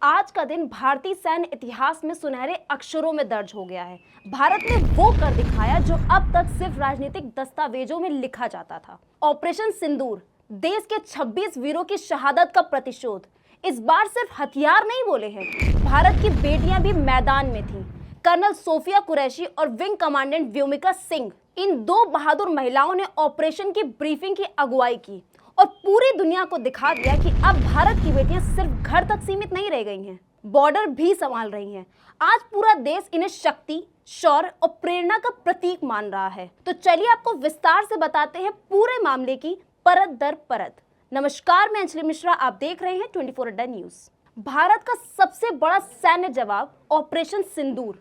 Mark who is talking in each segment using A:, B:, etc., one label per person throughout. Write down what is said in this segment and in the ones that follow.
A: आज का दिन भारतीय सैन्य इतिहास में सुनहरे अक्षरों में दर्ज हो गया है। भारत ने वो कर दिखाया जो अब तक सिर्फ राजनीतिक दस्तावेजों में लिखा जाता था। ऑपरेशन सिंदूर, देश के 26 वीरों की शहादत का प्रतिशोध। इस बार सिर्फ हथियार नहीं बोले हैं, भारत की बेटियां भी मैदान में थीं। कर्नल सोफिया कुरैशी और विंग कमांडेंट व्योमिका सिंह, इन दो बहादुर महिलाओं ने ऑपरेशन की ब्रीफिंग की अगुवाई की और पूरी दुनिया को दिखा दिया कि अब भारत की बेटियां सिर्फ घर तक सीमित नहीं रह गई हैं, बॉर्डर भी संभाल रही हैं। आज पूरा देश इन्हें शक्ति, शौर्य और प्रेरणा का प्रतीक मान रहा है। तो चलिए आपको विस्तार से बताते हैं पूरे मामले की परत दर परत। नमस्कार, मैं अंजलि मिश्रा, आप देख रहे हैं 24 अड्डा न्यूज। भारत का सबसे बड़ा सैन्य जवाब ऑपरेशन सिंदूर।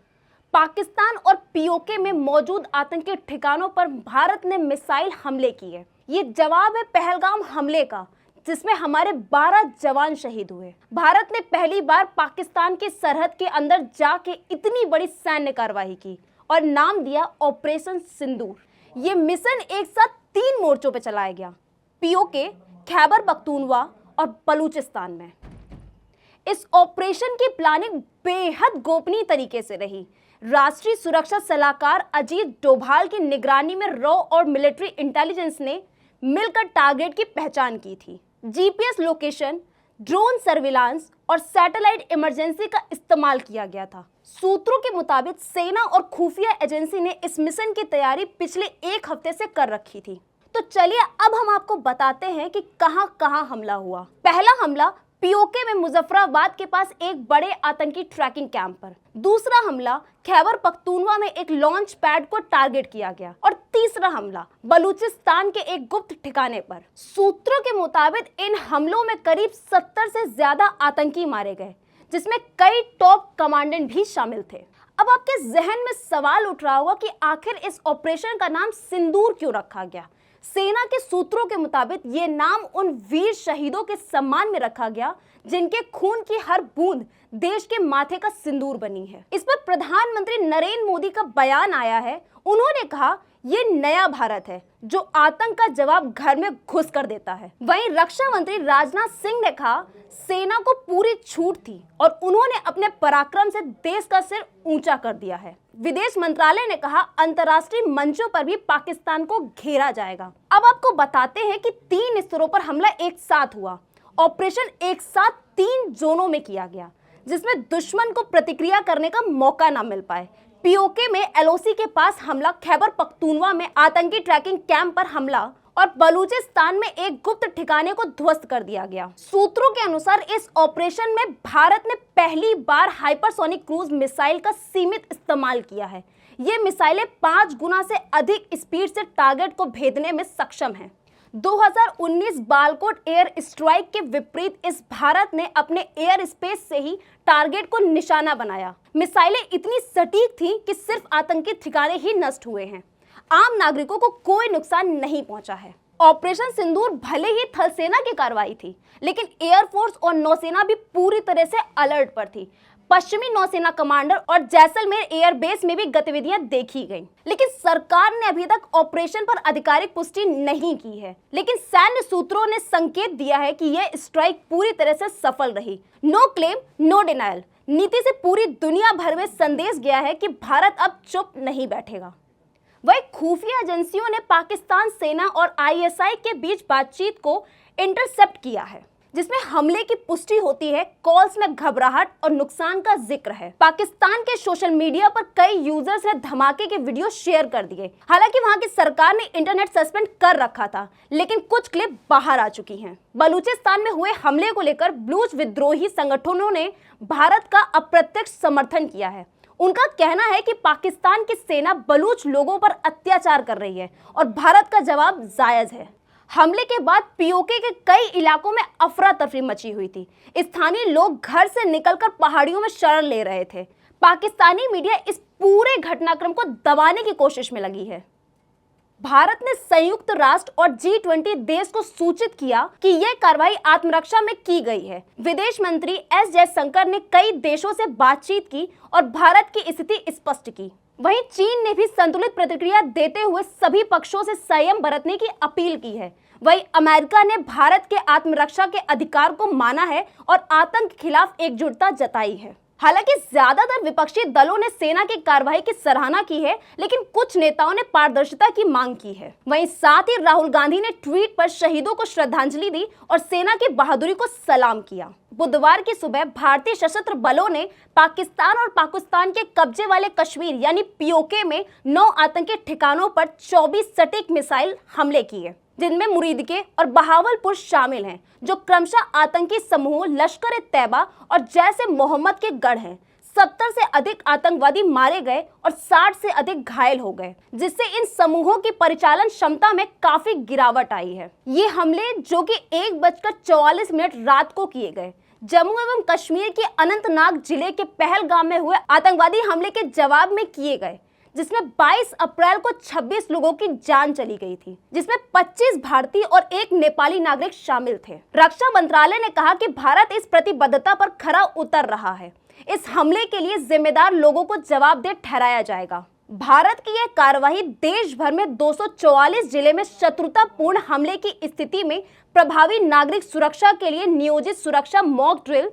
A: पाकिस्तान और पीओके में मौजूद आतंकी ठिकानों पर भारत ने मिसाइल हमले किए। ये जवाब है पहलगाम हमले का, जिसमें हमारे 12 जवान शहीद हुए। भारत ने पहली बार पाकिस्तान की सरहद के अंदर जाके इतनी बड़ी सैन्य कार्रवाई की और नाम दिया ऑपरेशन सिंदूर। ये मिशन एक साथ 3 मोर्चों पर चलाया गया, पीओके, खैबर पख्तूनख्वा और बलूचिस्तान में। इस ऑपरेशन की प्लानिंग बेहद गोपनीय तरीके से रही। राष्ट्रीय सुरक्षा सलाहकार अजीत डोभाल की निगरानी में रॉ और मिलिट्री इंटेलिजेंस ने मिलकर टारगेट की पहचान की थी। जीपीएस लोकेशन, ड्रोन सर्विलांस और सैटेलाइट इमरजेंसी का इस्तेमाल किया गया था। सूत्रों के मुताबिक सेना और खुफिया एजेंसी ने इस मिशन की तैयारी पिछले 1 हफ्ते से कर रखी थी। तो चलिए अब हम आपको बताते हैं कि कहां-कहां हमला हुआ। पहला हमला पीओके में मुजफ्फराबाद के पास एक बड़े आतंकी ट्रैकिंग कैंप पर। दूसरा हमला खैबर पख्तूनख्वा में एक लॉन्च पैड को टारगेट किया गया और तीसरा हमला बलूचिस्तान के एक गुप्त ठिकाने पर। सूत्रों के मुताबिक इन हमलों में करीब 70 से ज्यादा आतंकी मारे गए, जिसमें कई टॉप कमांडेंट भी शामिल थे। अब आपके जहन में सवाल उठ रहा होगा कि आखिर इस ऑपरेशन का नाम सिंदूर क्यों रखा गया। सेना के सूत्रों के मुताबिक ये नाम उन वीर शहीदों के सम्मान में रखा गया जिनके खून की हर बूंद देश के माथे का सिंदूर बनी है। इस पर प्रधानमंत्री नरेंद्र मोदी का बयान आया है। उन्होंने कहा, ये नया भारत है जो आतंक का जवाब घर में घुस कर देता है। वहीं रक्षा मंत्री राजनाथ सिंह ने कहा, सेना को पूरी छूट थी और उन्होंने अपने पराक्रम से देश का सिर ऊंचा कर दिया है। विदेश मंत्रालय ने कहा, अंतर्राष्ट्रीय मंचों पर भी पाकिस्तान को घेरा जाएगा। अब आपको बताते हैं कि 3 स्तरों पर हमला एक साथ हुआ। ऑपरेशन एक साथ 3 जोनों में किया गया, जिसमें दुश्मन को प्रतिक्रिया करने का मौका न मिल पाए। पीओके में एलओसी के पास हमला, खैबर पख्तूनख्वा में आतंकी ट्रैकिंग कैंप पर हमला और बलूचिस्तान में एक गुप्त ठिकाने को ध्वस्त कर दिया गया। सूत्रों के अनुसार इस ऑपरेशन में भारत ने पहली बार हाइपरसोनिक क्रूज मिसाइल का सीमित इस्तेमाल किया है। ये मिसाइलें 5 गुना से अधिक स्पीड से टारगेट को भेदने में सक्षम हैं। 2019 बालाकोट एयर स्ट्राइक के विपरीत इस भारत ने अपने एयर स्पेस से ही टारगेट को निशाना बनाया। मिसाइलें इतनी सटीक थीं कि सिर्फ आतंकी ठिकाने ही नष्ट हुए हैं, आम नागरिकों को कोई नुकसान नहीं पहुंचा है। ऑपरेशन सिंदूर भले ही थल सेना की कार्रवाई थी, लेकिन एयरफोर्स और नौसेना भी पूरी तरह से अलर्ट पर थी। पश्चिमी नौसेना कमांडर और जैसलमेर एयरबेस में भी गतिविधियां देखी गईं। लेकिन सरकार ने अभी तक ऑपरेशन पर आधिकारिक पुष्टि नहीं की है। लेकिन सैन्य सूत्रों ने संकेत दिया है कि यह स्ट्राइक पूरी तरह से सफल रही। नो क्लेम, नो डिनायल नीति से पूरी दुनिया भर में संदेश गया है कि भारत अब चुप नहीं बैठेगा। वही खुफिया एजेंसियों ने पाकिस्तान सेना और आईएसआई के बीच बातचीत को इंटरसेप्ट किया है, जिसमें हमले की पुष्टि होती है। कॉल्स में घबराहट और नुकसान का जिक्र है। पाकिस्तान के सोशल मीडिया पर कई यूजर्स ने धमाके के वीडियो शेयर कर दिए। हालांकि वहां की सरकार ने इंटरनेट सस्पेंड कर रखा था, लेकिन कुछ क्लिप बाहर आ चुकी हैं। बलूचिस्तान में हुए हमले को लेकर बलूच विद्रोही संगठनों ने भारत का अप्रत्यक्ष समर्थन किया है। उनका कहना है कि पाकिस्तान की सेना बलूच लोगों पर अत्याचार कर रही है और भारत का जवाब जायज है। हमले के बाद पीओके के कई इलाकों में अफरा तफरी मची हुई थी। स्थानीय लोग घर से निकलकर पहाड़ियों में शरण ले रहे थे। पाकिस्तानी मीडिया इस पूरे घटनाक्रम को दबाने की कोशिश में लगी है। भारत ने संयुक्त राष्ट्र और G20 देश को सूचित किया कि यह कार्रवाई आत्मरक्षा में की गई है। विदेश मंत्री एस जयशंकर ने कई देशों से बातचीत की और भारत की स्थिति स्पष्ट की। वहीं चीन ने भी संतुलित प्रतिक्रिया देते हुए सभी पक्षों से संयम बरतने की अपील की है। वहीं अमेरिका ने भारत के आत्मरक्षा के अधिकार को माना है और आतंक के खिलाफ एकजुटता जताई है। हालांकि ज्यादातर विपक्षी दलों ने सेना की कार्रवाई की सराहना की है, लेकिन कुछ नेताओं ने पारदर्शिता की मांग की है। वहीं साथ ही राहुल गांधी ने ट्वीट पर शहीदों को श्रद्धांजलि दी और सेना की बहादुरी को सलाम किया। बुधवार की सुबह भारतीय सशस्त्र बलों ने पाकिस्तान और पाकिस्तान के कब्जे वाले कश्मीर यानी पीओके में 9 आतंकी ठिकानों पर 24 सटीक मिसाइल हमले किए, जिनमें मुरीदके और बहावलपुर शामिल हैं, जो क्रमशः आतंकी समूह लश्कर-ए-तैयबा और जैश-ए-मोहम्मद के गढ़ हैं। 70 से अधिक आतंकवादी मारे गए और 60 से अधिक घायल हो गए, जिससे इन समूहों की परिचालन क्षमता में काफी गिरावट आई है। ये हमले, जो कि 1:44 रात को किए गए, जम्मू एवं कश्मीर के अनंतनाग जिले के पहलगाम में हुए आतंकवादी हमले के जवाब में किए गए, जिसमें 22 अप्रैल को 26 लोगों की जान चली गई थी, जिसमें 25 भारतीय और 1 नेपाली नागरिक शामिल थे। रक्षा मंत्रालय ने कहा कि भारत इस प्रतिबद्धता पर खरा उतर रहा है। इस हमले के लिए जिम्मेदार लोगों को जवाबदेह ठहराया जाएगा। भारत की यह कार्रवाई देश भर में 244 जिले में शत्रुतापूर्ण हमले की स्थिति में प्रभावी नागरिक सुरक्षा के लिए नियोजित सुरक्षा मॉक ड्रिल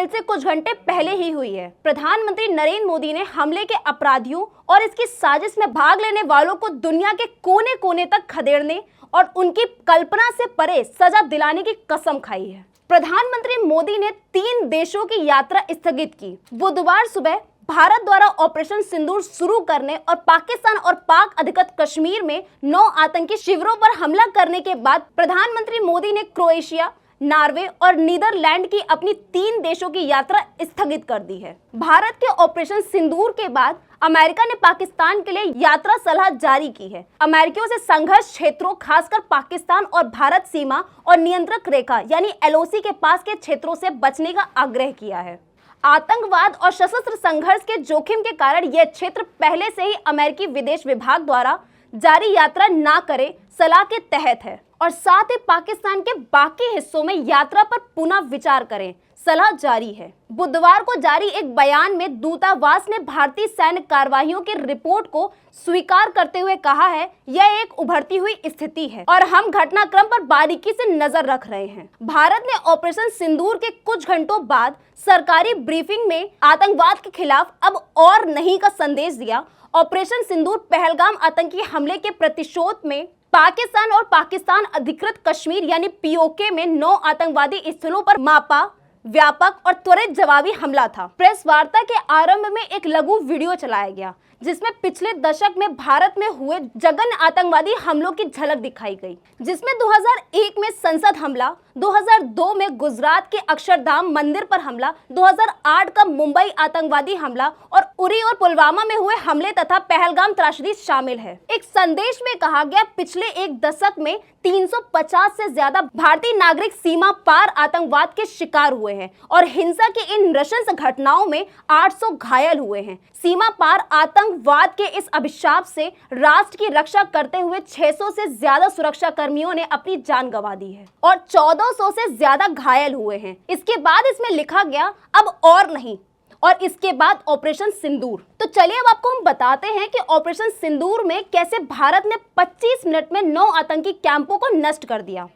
A: से कुछ घंटे पहले ही हुई है। प्रधानमंत्री नरेंद्र मोदी ने हमले के अपराधियों और इसकी साजिश में भाग लेने वालों को दुनिया के कोने कोने तक खदेड़ने और उनकी कल्पना से परे सजा दिलाने की कसम खाई है। प्रधानमंत्री मोदी ने 3 देशों की यात्रा स्थगित की। बुधवार सुबह भारत द्वारा ऑपरेशन सिंदूर शुरू करने और पाकिस्तान और पाक अधिकृत कश्मीर में 9 आतंकी शिविरों पर हमला करने के बाद प्रधानमंत्री मोदी ने क्रोएशिया, नॉर्वे और नीदरलैंड की अपनी 3 देशों की यात्रा स्थगित कर दी है। भारत के ऑपरेशन सिंदूर के बाद अमेरिका ने पाकिस्तान के लिए यात्रा सलाह जारी की है। अमेरिकियों से संघर्ष क्षेत्रों, खासकर पाकिस्तान और भारत सीमा और नियंत्रक रेखा यानी LOC के पास के क्षेत्रों से बचने का आग्रह किया है। आतंकवाद और सशस्त्र संघर्ष के जोखिम के कारण यह क्षेत्र पहले से ही अमेरिकी विदेश विभाग द्वारा जारी यात्रा ना करे सलाह के तहत है और साथ ही पाकिस्तान के बाकी हिस्सों में यात्रा पर पुनः विचार करें सलाह जारी है। बुधवार को जारी एक बयान में दूतावास ने भारतीय सैन्य कार्रवाइयों की रिपोर्ट को स्वीकार करते हुए कहा है, यह एक उभरती हुई स्थिति है और हम घटनाक्रम पर बारीकी से नजर रख रहे हैं। भारत ने ऑपरेशन सिंदूर के कुछ घंटों बाद सरकारी ब्रीफिंग में आतंकवाद के खिलाफ अब और नहीं का संदेश दिया। ऑपरेशन सिंदूर पहलगाम आतंकी हमले के प्रतिशोध में पाकिस्तान और पाकिस्तान अधिकृत कश्मीर यानी पीओके में 9 आतंकवादी स्थलों पर मापा व्यापक और त्वरित जवाबी हमला था। प्रेस वार्ता के आरंभ में एक लघु वीडियो चलाया गया, जिसमें पिछले दशक में भारत में हुए जघन्य आतंकवादी हमलों की झलक दिखाई गई, जिसमें 2001 में संसद हमला, 2002 में गुजरात के अक्षरधाम मंदिर पर हमला, 2008 का मुंबई आतंकवादी हमला और उरी और पुलवामा में हुए हमले तथा पहलगाम त्रासदी शामिल है। एक संदेश में कहा गया, पिछले एक दशक में 350 से ज्यादा भारतीय नागरिक सीमा पार आतंकवाद के शिकार हुए हैं और हिंसा की इन नृशंस घटनाओं में 800 घायल हुए हैं। सीमा पार आतंकवाद के इस अभिशाप से राष्ट्र की रक्षा करते हुए 600 से ज्यादा सुरक्षा कर्मियों ने अपनी जान गंवा दी है और 1400 से ज्यादा घायल हुए हैं। इसके बाद इसमें लिखा गया, अब और नहीं, और इसके बाद ऑपरेशन सिंदूर। तो चलिए अब आपको हम बताते हैं कि ऑपरेशन सिंदूर में कैसे भारत ने 25 मिनट में 9 आतंकी कैंपों को नष्ट कर दिया।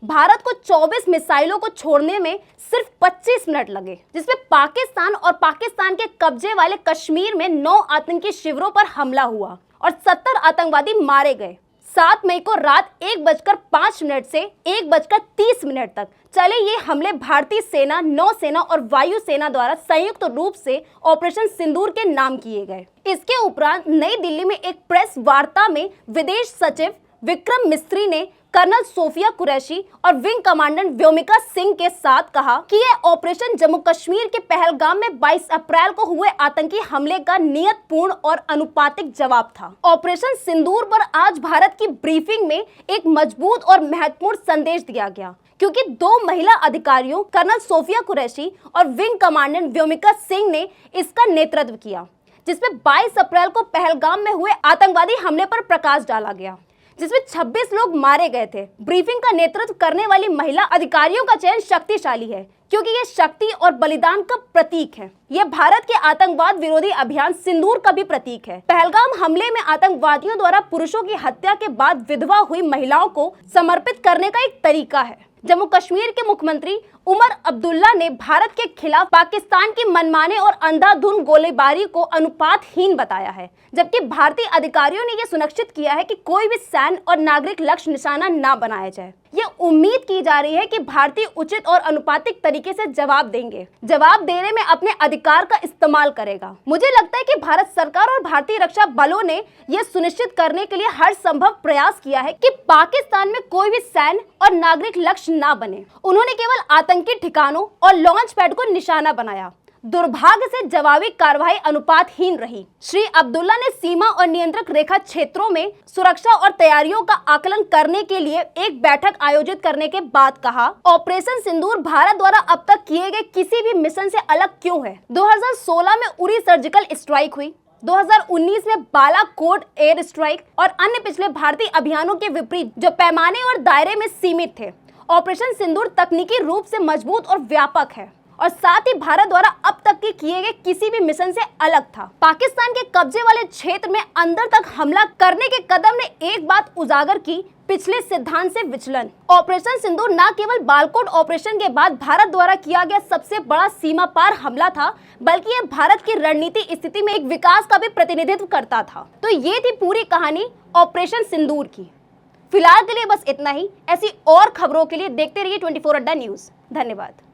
A: भारत को 24 मिसाइलों को छोड़ने में सिर्फ 25 मिनट लगे, जिसमें पाकिस्तान और पाकिस्तान के कब्जे वाले कश्मीर में 9 आतंकी शिविरों पर हमला हुआ और 70 आतंकवादी मारे गए। 7 मई को रात 1:05 से 1:30 तक चले ये हमले भारतीय सेना, नौसेना और वायुसेना द्वारा संयुक्त रूप से ऑपरेशन सिंदूर के नाम किए गए। इसके उपरांत नई दिल्ली में एक प्रेस वार्ता में विदेश सचिव विक्रम मिस्री ने कर्नल सोफिया कुरैशी और विंग कमांडेंट व्योमिका सिंह के साथ कहा कि यह ऑपरेशन जम्मू कश्मीर के पहलगाम में 22 अप्रैल को हुए आतंकी हमले का नियतपूर्ण और अनुपातिक जवाब था। ऑपरेशन सिंदूर पर आज भारत की ब्रीफिंग में एक मजबूत और महत्वपूर्ण संदेश दिया गया, क्योंकि 2 महिला अधिकारियों कर्नल सोफिया कुरैशी और विंग कमांडेंट व्योमिका सिंह ने इसका नेतृत्व किया, जिसमें 22 अप्रैल को पहलगाम में हुए आतंकवादी हमले पर प्रकाश डाला गया, जिसमें 26 लोग मारे गए थे। ब्रीफिंग का नेतृत्व करने वाली महिला अधिकारियों का चयन शक्तिशाली है क्योंकि ये शक्ति और बलिदान का प्रतीक है। ये भारत के आतंकवाद विरोधी अभियान सिंदूर का भी प्रतीक है। पहलगाम हमले में आतंकवादियों द्वारा पुरुषों की हत्या के बाद विधवा हुई महिलाओं को समर्पित करने का एक तरीका है। जम्मू कश्मीर के मुख्यमंत्री उमर अब्दुल्ला ने भारत के खिलाफ पाकिस्तान की मनमाने और अंधाधुंध गोलीबारी को अनुपातहीन बताया है, जबकि भारतीय अधिकारियों ने यह सुनिश्चित किया है कि कोई भी सैन्य और नागरिक लक्ष्य निशाना न बनाया जाए। ये उम्मीद की जा रही है कि भारतीय उचित और अनुपातिक तरीके से जवाब देंगे, जवाब देने में अपने अधिकार का इस्तेमाल करेगा। मुझे लगता है कि भारत सरकार और भारतीय रक्षा बलों ने यह सुनिश्चित करने के लिए हर संभव प्रयास किया है कि पाकिस्तान में कोई भी सैन्य और नागरिक लक्ष्य न बने। उन्होंने केवल आतंकी ठिकानों और लॉन्च पैड को निशाना बनाया। दुर्भाग्य से जवाबी कार्रवाई अनुपातहीन रही। श्री अब्दुल्ला ने सीमा और नियंत्रक रेखा क्षेत्रों में सुरक्षा और तैयारियों का आकलन करने के लिए एक बैठक आयोजित करने के बाद कहा, ऑपरेशन सिंदूर भारत द्वारा अब तक किए गए किसी भी मिशन से अलग क्यों है। 2016 में उरी सर्जिकल स्ट्राइक हुई, 2019 में बालाकोट एयर स्ट्राइक और अन्य पिछले भारतीय अभियानों के विपरीत जो पैमाने और दायरे में सीमित थे, ऑपरेशन सिंदूर तकनीकी रूप से मजबूत और व्यापक है और साथ ही भारत द्वारा अब तक के किए गए किसी भी मिशन से अलग था। पाकिस्तान के कब्जे वाले क्षेत्र में अंदर तक हमला करने के कदम ने एक बात उजागर की, पिछले सिद्धांत से विचलन। ऑपरेशन सिंदूर न केवल बालाकोट ऑपरेशन के बाद भारत द्वारा किया गया सबसे बड़ा सीमा पार हमला था, बल्कि यह भारत की रणनीति स्थिति में एक विकास का भी प्रतिनिधित्व करता था। तो ये थी पूरी कहानी ऑपरेशन सिंदूर की। फिलहाल के लिए बस इतना ही। ऐसी और खबरों के लिए देखते रहिए 24 अड्डा न्यूज। धन्यवाद।